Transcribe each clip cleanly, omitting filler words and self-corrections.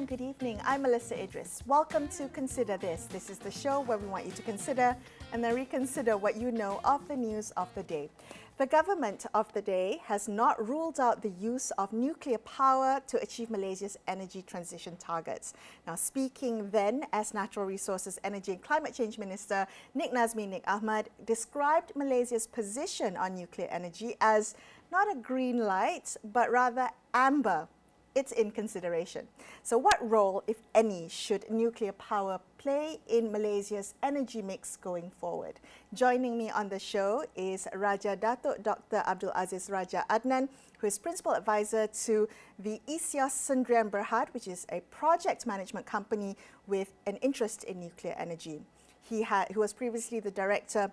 and good evening. I'm Melissa Idris. Welcome to Consider This. This is the show where we want you to consider and then reconsider what you know of the news of the day. The government of the day has not ruled out the use of nuclear power to achieve Malaysia's energy transition targets. Now, speaking then as Natural Resources, Energy and Climate Change Minister Nik Ahmad described Malaysia's position on nuclear energy as not a green light, but rather amber. It's in consideration. So what role, if any, should nuclear power play in Malaysia's energy mix going forward? Joining me on the show is Raja Datuk Dr. Abdul Aziz Raja Adnan, who is Principal Advisor to the Isyos Sendirian Berhad, which is a project management company with an interest in nuclear energy. He was previously the Director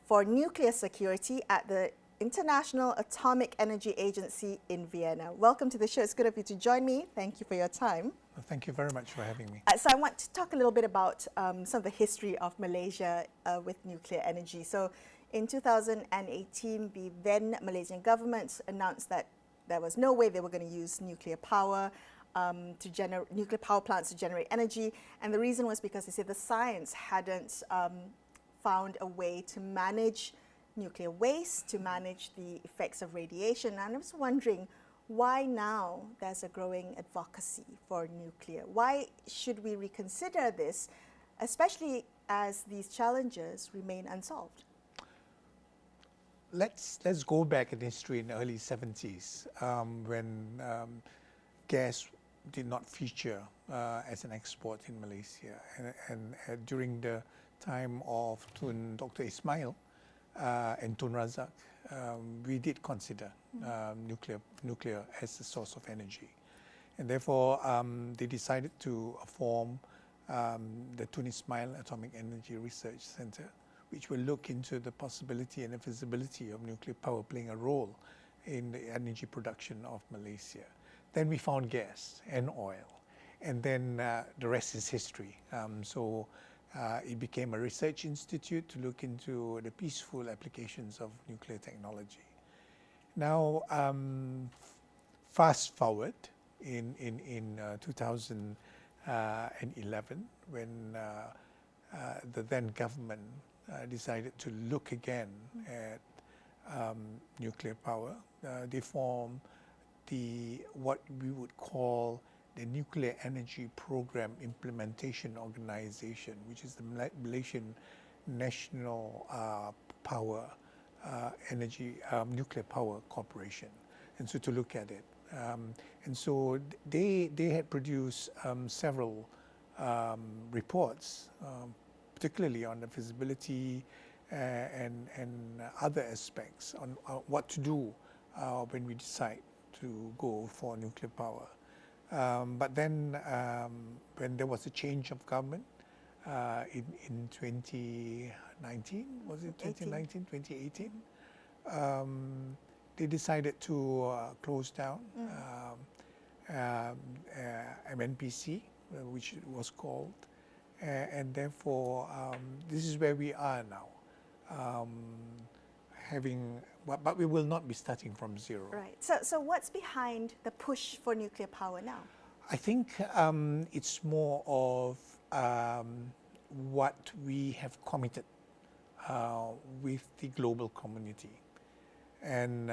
for Nuclear Security at the International Atomic Energy Agency in Vienna. Welcome to the show. It's good of you to join me. Thank you for your time. Well, thank you very much for having me. So I want to talk a little bit about some of the history of Malaysia with nuclear energy. So in 2018, the then Malaysian government announced that there was no way they were going to use nuclear power nuclear power plants to generate energy. And the reason was because they said the science hadn't found a way to manage nuclear waste, to manage the effects of radiation. And I was wondering why now there's a growing advocacy for nuclear. Why should we reconsider this, especially as these challenges remain unsolved? Let's go back in history in the early 70s when gas did not feature as an export in Malaysia. And during the time of Dr. Ismail, and Tun Razak, we did consider nuclear as a source of energy. And therefore, they decided to form the Tun Ismail Atomic Energy Research Center, which will look into the possibility and the feasibility of nuclear power playing a role in the energy production of Malaysia. Then we found gas and oil, and then the rest is history. It became a research institute to look into the peaceful applications of nuclear technology. Now, fast forward in 2011, when the then government decided to look again at nuclear power, they formed what we would call the Nuclear Energy Program Implementation Organization, which is the Malaysian National Nuclear Power Corporation, and so to look at it. And so they had produced several reports, particularly on the feasibility and other aspects on what to do when we decide to go for nuclear power. But then when there was a change of government in 2019, was it 2018, they decided to close down MNPC, which it was called, and therefore this is where we are now. But we will not be starting from zero. Right. So what's behind the push for nuclear power now? I think it's more of what we have committed with the global community, and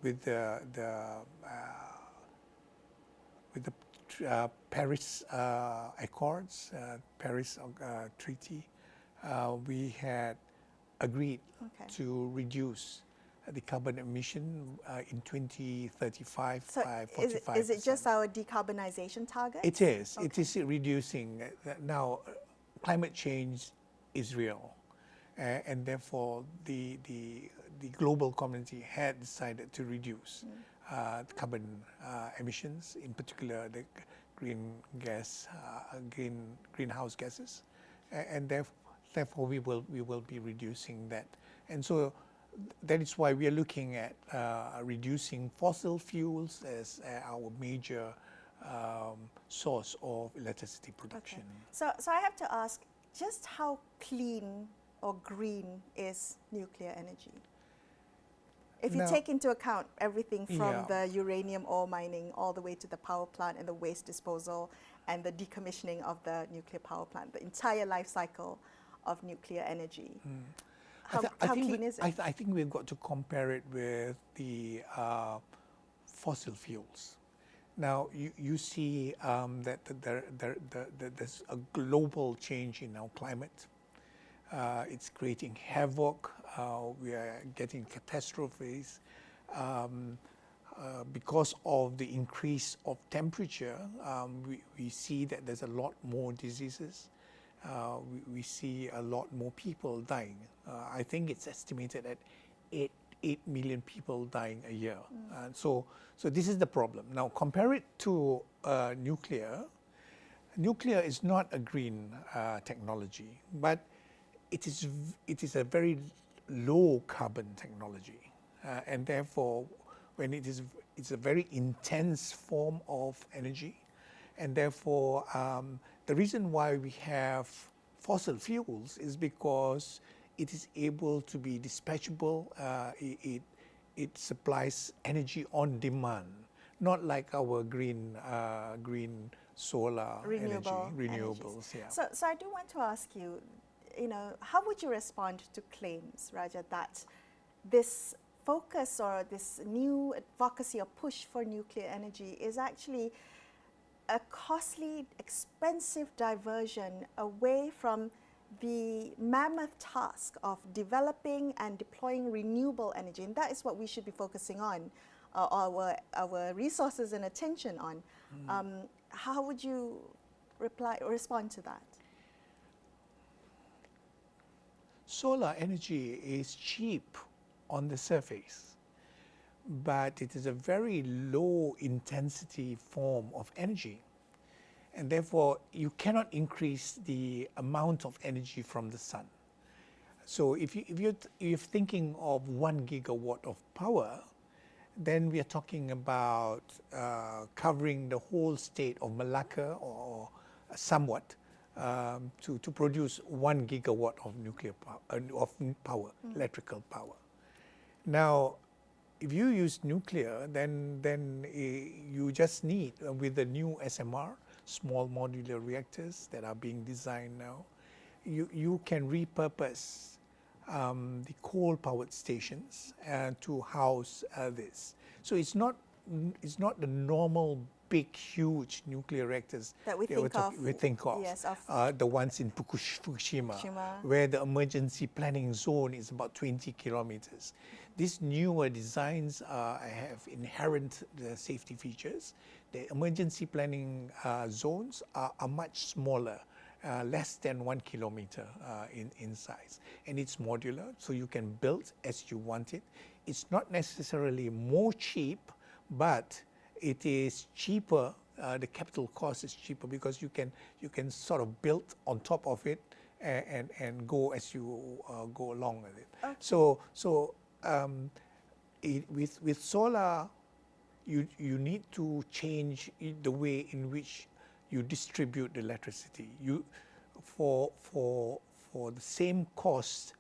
with the Paris Accords, Paris Treaty, we had agreed to reduce the carbon emission in 2035 by 45%. Is it just our decarbonization target? It is. Okay. It is reducing. Now, climate change is real, and therefore the global community had decided to reduce carbon emissions, in particular the greenhouse gases, and therefore we will be reducing that. And so that is why we are looking at reducing fossil fuels as our major source of electricity production. Okay. So I have to ask, just how clean or green is nuclear energy? If you Now- take into account everything from Yeah. the uranium ore mining all the way to the power plant and the waste disposal and the decommissioning of the nuclear power plant, the entire life cycle of nuclear energy, how clean is it? I think we've got to compare it with the fossil fuels. Now, you see that there's a global change in our climate. It's creating havoc. We are getting catastrophes. Because of the increase of temperature, we see that there's a lot more diseases. We see a lot more people dying. I think it's estimated at 8 million people dying a year. So this is the problem. Now compare it to nuclear. Nuclear is not a green technology, but it is a very low carbon technology, and therefore when it's a very intense form of energy, and therefore the reason why we have fossil fuels is because it is able to be dispatchable. It supplies energy on demand, not like our green solar Renewable energy, renewables. energies. Yeah. So I do want to ask you, how would you respond to claims, Raja, that this focus or this new advocacy or push for nuclear energy is actually a costly, expensive diversion away from the mammoth task of developing and deploying renewable energy, and that is what we should be focusing on, our resources and attention on. How would you respond to that? Solar energy is cheap on the surface, but it is a very low intensity form of energy. And therefore, you cannot increase the amount of energy from the sun. So if you're thinking of 1 gigawatt of power, then we are talking about covering the whole state of Malacca or somewhat to produce 1 gigawatt of nuclear power, electrical power. Now, if you use nuclear, then you just need, with the new SMR, small modular reactors that are being designed now, you can repurpose the coal-powered stations to house this. So it's not the normal big, huge nuclear reactors that we think of. Yes, the ones in Fukushima, where the emergency planning zone is about 20 kilometers. These newer designs have inherent safety features. The emergency planning zones are much smaller, less than 1 kilometer in size. And it's modular, so you can build as you want it. It's not necessarily more cheap, but it is cheaper. The capital cost is cheaper because you can sort of build on top of it and go as you go along with it. Okay. So with solar, you need to change the way in which you distribute the electricity. For the same cost,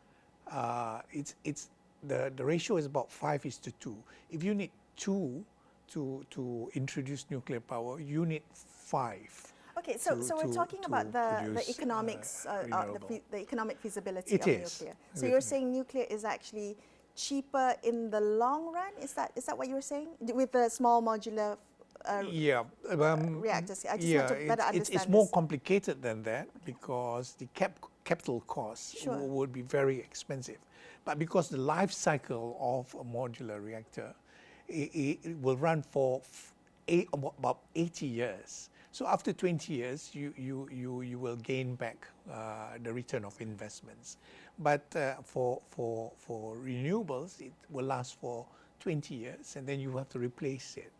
it's the ratio is about 5:2. If you need 2 to introduce nuclear power, you need 5. Okay, so we're talking about the economics, the economic feasibility of nuclear. So you're saying nuclear is actually cheaper in the long run? Is that what you were saying? With the small modular reactors? I just want to better understand it's more complicated than that, because the capital costs would be very expensive. But because the life cycle of a modular reactor, it will run for about 80 years. So after 20 years, you will gain back the return of investments. But for renewables, it will last for 20 years, and then you have to replace it.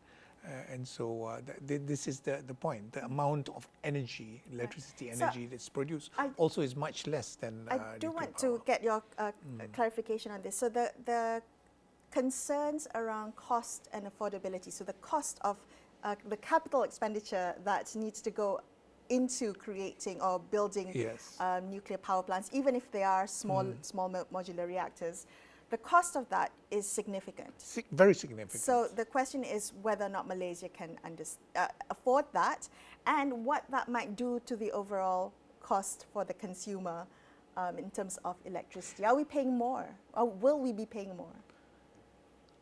And so this is the point. The amount of energy, electricity energy that's produced also is much less than I do want to get your clarification on this. So the concerns around cost and affordability, so the cost of the capital expenditure that needs to go into creating or building nuclear power plants, even if they are small modular reactors, the cost of that is significant. Very significant. So the question is whether or not Malaysia can afford that, and what that might do to the overall cost for the consumer in terms of electricity. Are we paying more, or will we be paying more?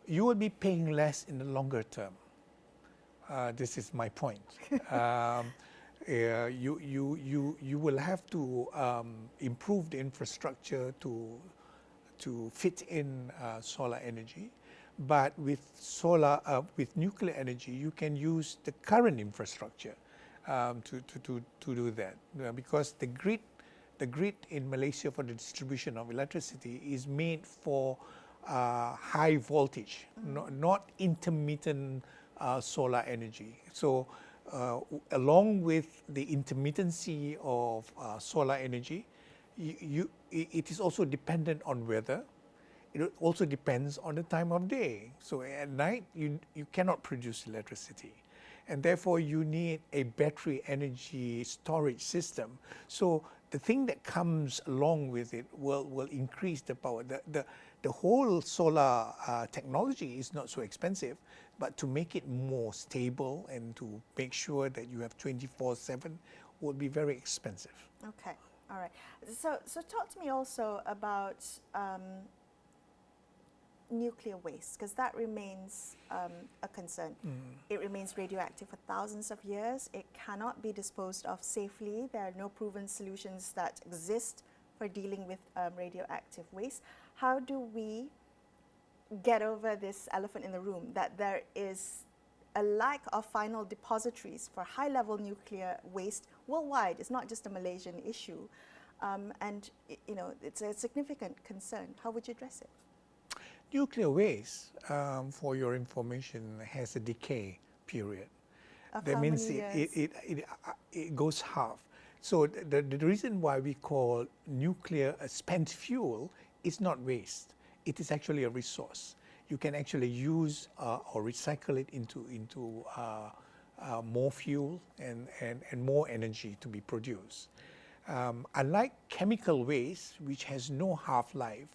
You will be paying less in the longer term. This is my point. You will have to improve the infrastructure to fit in solar energy, but with with nuclear energy, you can use the current infrastructure to do that, because the grid in Malaysia for the distribution of electricity is made for high voltage, not intermittent solar energy. So along with the intermittency of solar energy, it is also dependent on weather. It also depends on the time of day. So at night, you cannot produce electricity. And therefore, you need a battery energy storage system. So the thing that comes along with it will increase the power. The whole solar technology is not so expensive, but to make it more stable and to make sure that you have 24/7 would be very expensive. Okay, all right. So talk to me also about nuclear waste, because that remains a concern. It remains radioactive for thousands of years. It cannot be disposed of safely. There are no proven solutions that exist for dealing with radioactive waste. How do we get over this elephant in the room, that there is a lack of final depositories for high-level nuclear waste worldwide? It's not just a Malaysian issue, and it's a significant concern. How would you address it? Nuclear waste, for your information, has a decay period. That means it goes half. So the reason why we call nuclear a spent fuel is not waste. It is actually a resource. You can actually use or recycle it into more fuel and more energy to be produced. Unlike chemical waste, which has no half-life,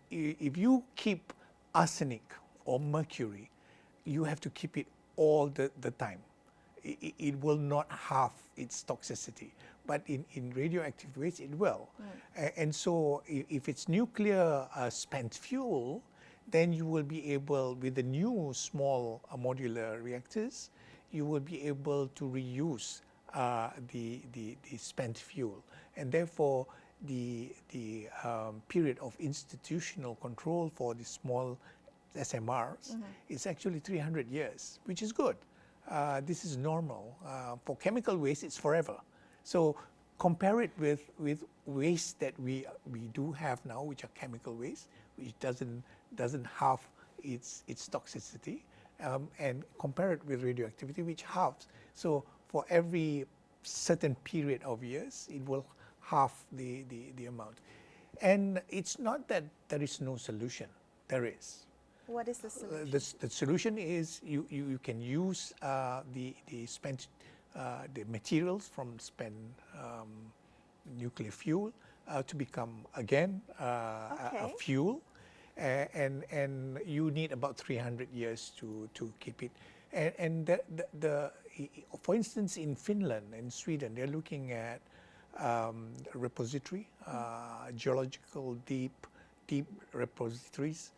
if you keep arsenic or mercury, you have to keep it all the time. It will not halve its toxicity. But in radioactive waste, it will. And so if it's nuclear spent fuel, then you will be able, with the new small modular reactors, you will be able to reuse the spent fuel. And therefore, the period of institutional control for the small SMRs is actually 300 years, which is good. This is normal. For chemical waste, it's forever. So compare it with waste that we do have now, which are chemical waste, which doesn't halve its toxicity, and compare it with radioactivity, which halves. So for every certain period of years, it will halve the amount. And it's not that there is no solution. There is. What is the solution? The solution is you can use the spent the materials from spent nuclear fuel to become again a fuel, and you need about 300 years to keep it. And for instance, in Finland and Sweden, they're looking at repository, geological deep repositories,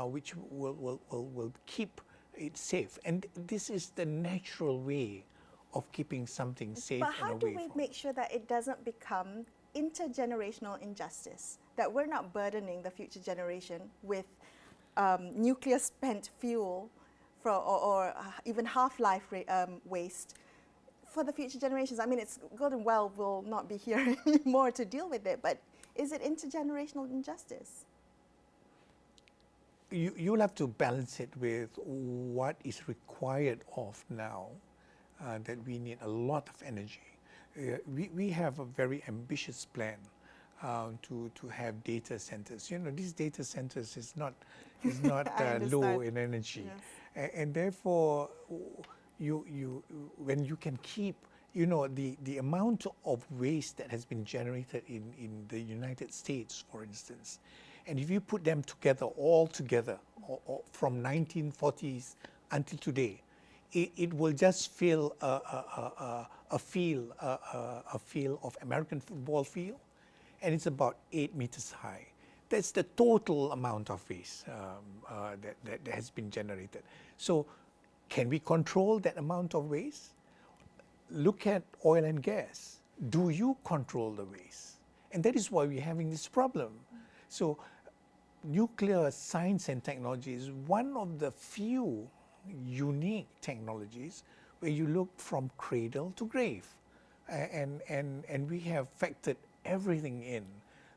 which will keep it safe. And this is the natural way of keeping something safe and away from. But how do we make sure that it doesn't become intergenerational injustice, that we're not burdening the future generation with nuclear spent fuel or even half-life waste for the future generations? I mean, it's good and well we'll not be here anymore to deal with it, but is it intergenerational injustice? You'll have to balance it with what is required of now, that we need a lot of energy. We have a very ambitious plan to have data centers. You know, these data centers is not low in energy, yes. And therefore, when you can keep, you know, the amount of waste that has been generated in the United States, for instance, And if you put them together, all together, or from 1940s until today, it will just feel a feel of American football field, and it's about 8 meters high. That's the total amount of waste that has been generated. So can we control that amount of waste? Look at oil and gas. Do you control the waste? And that is why we're having this problem. So nuclear science and technology is one of the few unique technologies where you look from cradle to grave. And we have factored everything in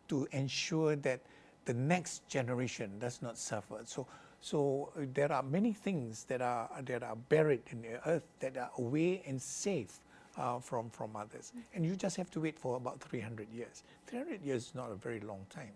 to ensure that the next generation does not suffer. So there are many things that are buried in the earth that are away and safe from others. And you just have to wait for about 300 years. 300 years is not a very long time.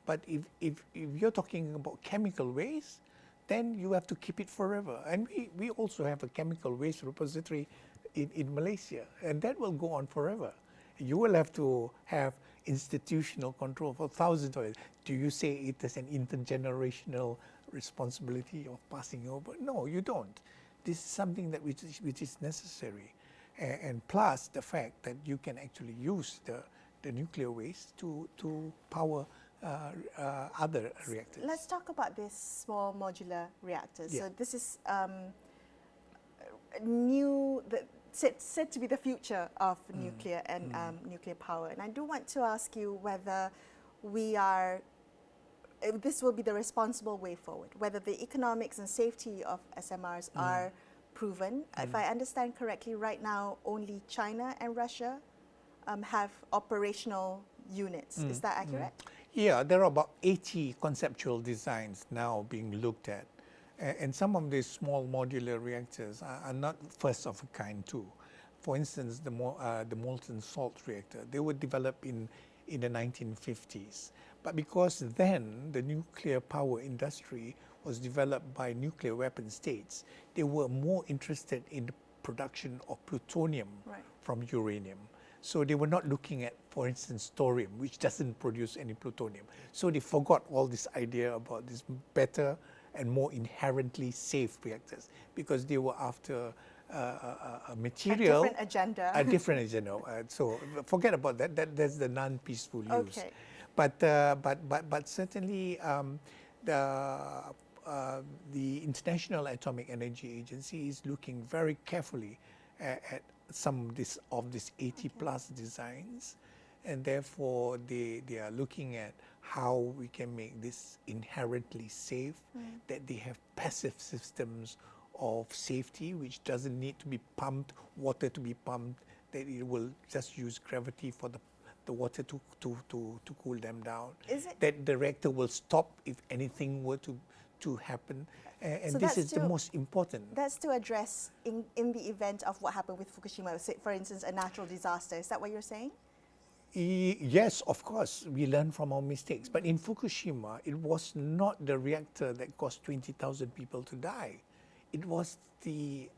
But if you're talking about chemical waste, then you have to keep it forever. And we also have a chemical waste repository in Malaysia, and that will go on forever. You will have to have institutional control for thousands of years. Do you say it is an intergenerational responsibility of passing over? No, you don't. This is something that which is necessary. And plus the fact that you can actually use the nuclear waste to power other reactors. Let's talk about this small modular reactors. Yeah. So this is said to be the future of nuclear and nuclear power. And I do want to ask you whether this will be the responsible way forward, whether the economics and safety of SMRs are proven. If I understand correctly, right now only China and Russia have operational units. Is that accurate? Yeah, there are about 80 conceptual designs now being looked at. And some of these small modular reactors are not first of a kind too. For instance, the molten salt reactor, they were developed in the 1950s. But because then the nuclear power industry was developed by nuclear weapon states, they were more interested in the production of plutonium from uranium. So they were not looking at, for instance, thorium, which doesn't produce any plutonium. So they forgot all this idea about this better and more inherently safe reactors, because they were after a material, a different agenda. A different agenda. So forget about that. That's the non-peaceful use. Okay. But certainly the International Atomic Energy Agency is looking very carefully at some of these 80 plus designs, and therefore they are looking at how we can make this inherently safe, that they have passive systems of safety which doesn't need to be pumped, water to be pumped, that it will just use gravity for the water to cool them down. That the reactor will stop if anything were to happen. And so this is the most important. That's to address in the event of what happened with Fukushima, say, for instance, a natural disaster. Is that what you're saying? Yes, of course, we learn from our mistakes. But in Fukushima, it was not the reactor that caused 20,000 people to die. It was the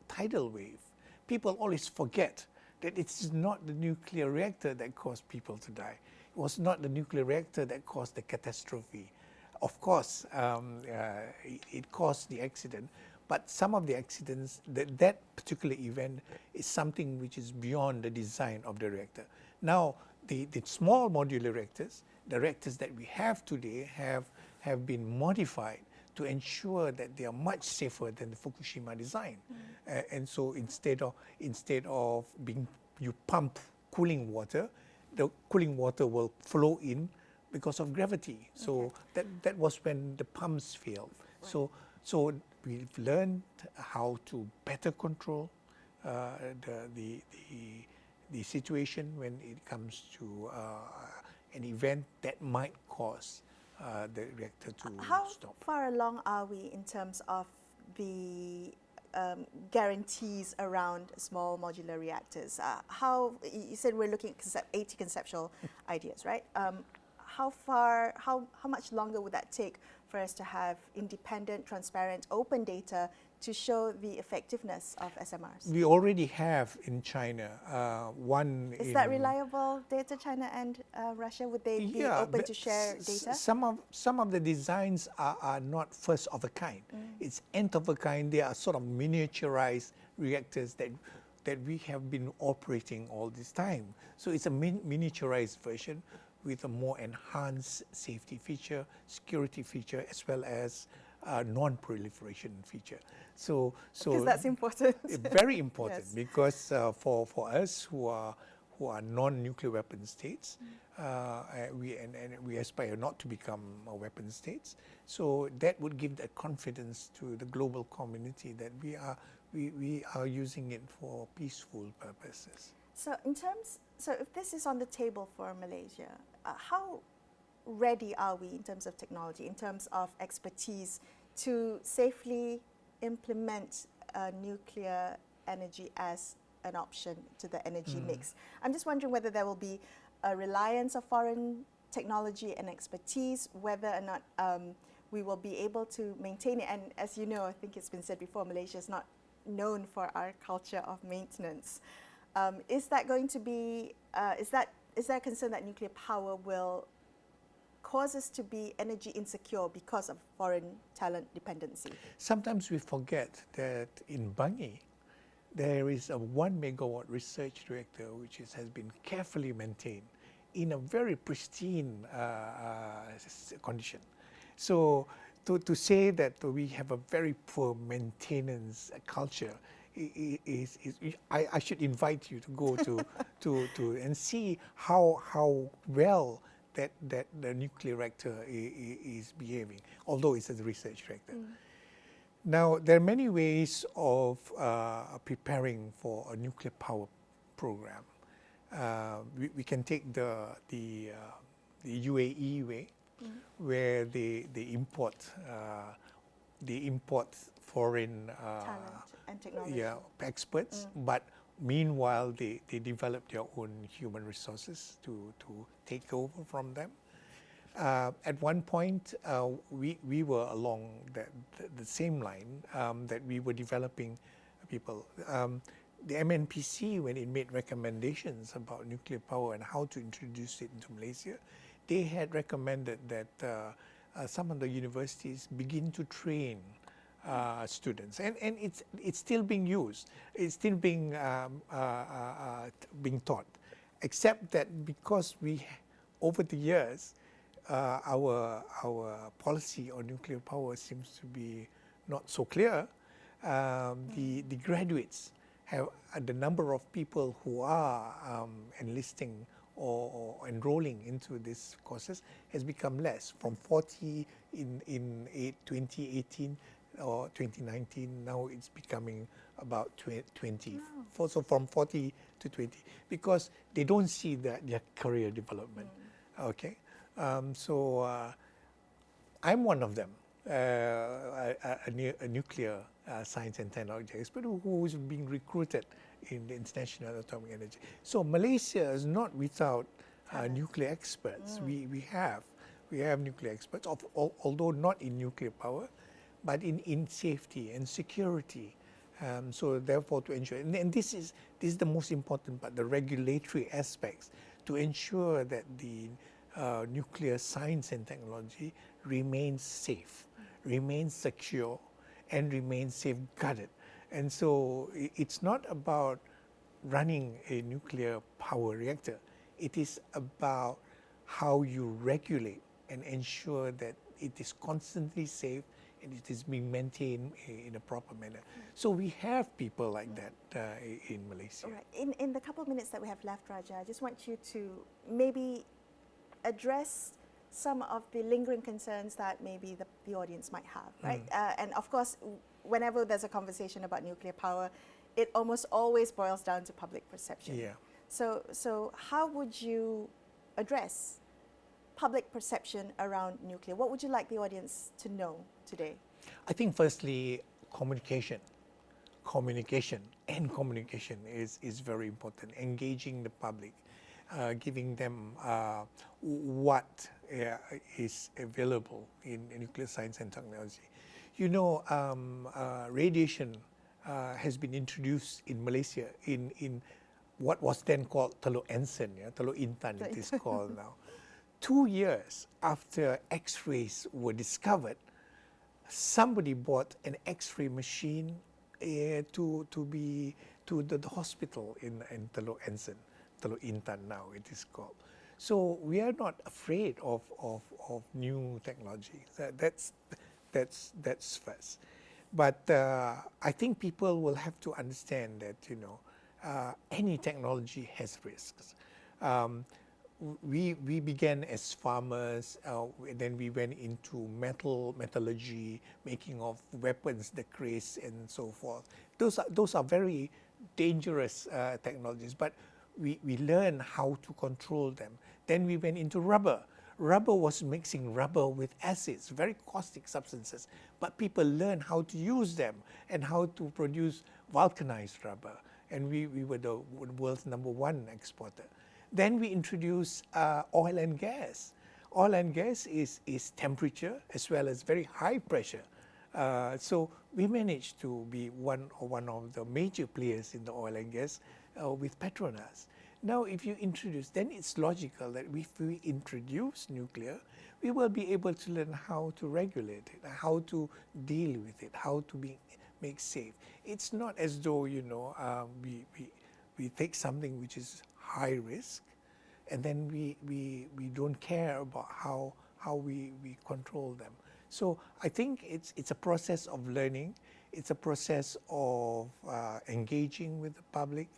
tidal wave. People always forget that it's not the nuclear reactor that caused people to die. It was not the nuclear reactor that caused the catastrophe. Of course, it caused the accident, but some of the accidents, that particular event is something which is beyond the design of the reactor. Now, the small modular reactors, the reactors that we have today, have been modified to ensure that they are much safer than the Fukushima design. And so instead of you pump cooling water, the cooling water will flow in because of gravity. So that was when the pumps failed. Right. So we've learned how to better control the situation when it comes to an event that might cause the reactor to stop. How far along are we in terms of the guarantees around small modular reactors? You said we're looking at 80 conceptual ideas, right? How much longer would that take for us to have independent, transparent, open data to show the effectiveness of SMRs? We already have in China one. Is that reliable data, China and Russia? Would they be open to share data? Some of the designs are not first of a kind. It's nth of a kind. They are sort of miniaturized reactors that we have been operating all this time. So it's a miniaturized version with a more enhanced safety feature, security feature, as well as non-proliferation feature. So because that's important. Very important. Yes. Because for us who are non-nuclear weapon states, we aspire not to become weapon states. So that would give that confidence to the global community that we are using it for peaceful purposes. So if this is on the table for Malaysia, how ready are we in terms of technology, in terms of expertise, to safely implement nuclear energy as an option to the energy mix? I'm just wondering whether there will be a reliance of foreign technology and expertise, whether or not we will be able to maintain it. And as you know, I think it's been said before, Malaysia is not known for our culture of maintenance. Is that going to be, is there a concern that nuclear power will cause us to be energy insecure because of foreign talent dependency? Sometimes we forget that in Bangi, there is a 1 megawatt research reactor which has been carefully maintained in a very pristine condition. So to say that we have a very poor maintenance culture, I should invite you to go to and see how well that the nuclear reactor is behaving, although it's a research reactor. Now, there are many ways of preparing for a nuclear power program. We can take the UAE way, where they import foreign talent and technology. Experts, but meanwhile they develop their own human resources to take over from them. At one point, we were along the same line, that we were developing people. The MNPC, when it made recommendations about nuclear power and how to introduce it into Malaysia, they had recommended that some of the universities begin to train students, and it's still being used. It's still being taught, except that because over the years, our policy on nuclear power seems to be not so clear. The graduates have the number of people who are enlisting or enrolling into these courses has become less, from 40 in 2018 or 2019. Now it's becoming about 20. Wow. So from 40 to 20, because they don't see their career development. Okay, so I'm one of them, a nuclear science and technology expert who is being recruited in the International Atomic Energy. So Malaysia is not without nuclear experts. We have nuclear experts, although not in nuclear power, but in safety and security. So therefore, to ensure, and this is the most important part, the regulatory aspects, to ensure that the nuclear science and technology remains safe, remains secure, and remains safeguarded. And so it's not about running a nuclear power reactor. It is about how you regulate and ensure that it is constantly safe and it is being maintained in a proper manner. So we have people like that in Malaysia. All right. In the couple of minutes that we have left, Raja, I just want you to maybe address some of the lingering concerns that maybe the audience might have, right? And of course, whenever there's a conversation about nuclear power, it almost always boils down to public perception. Yeah. So how would you address public perception around nuclear? What would you like the audience to know today? I think firstly, communication is very important. Engaging the public, giving them what is available in nuclear science and technology. You know, radiation has been introduced in Malaysia in what was then called Teluk Ensen, Teluk Intan it is called now. 2 years after X-rays were discovered, somebody bought an X-ray machine to the hospital in Teluk Ensen, Teluk Intan now it is called. So we are not afraid of new technology. That's first. But I think people will have to understand that, you know, any technology has risks. We began as farmers, then we went into metallurgy, making of weapons, the craze and so forth. Those are very dangerous technologies, but we learned how to control them. Then we went into rubber. Rubber was mixing rubber with acids, very caustic substances, but people learned how to use them and how to produce vulcanized rubber. And we were the world's #1 exporter. Then we introduced oil and gas. Oil and gas is temperature as well as very high pressure. So we managed to be one of the major players in the oil and gas with Petronas. Now, if you introduce, then it's logical that if we introduce nuclear, we will be able to learn how to regulate it, how to deal with it, how to make safe. It's not as though, you know, we take something which is high risk, and then we don't care about how we control them. So I think it's a process of learning. It's a process of engaging with the public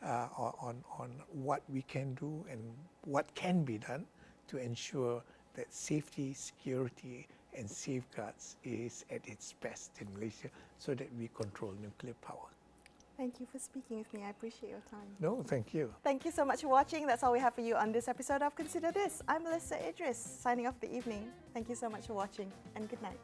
on what we can do and what can be done to ensure that safety, security, and safeguards is at its best in Malaysia, so that we control nuclear power. Thank you for speaking with me. I appreciate your time. No, thank you. Thank you so much for watching. That's all we have for you on this episode of Consider This. I'm Melissa Idris, signing off the evening. Thank you so much for watching, and good night.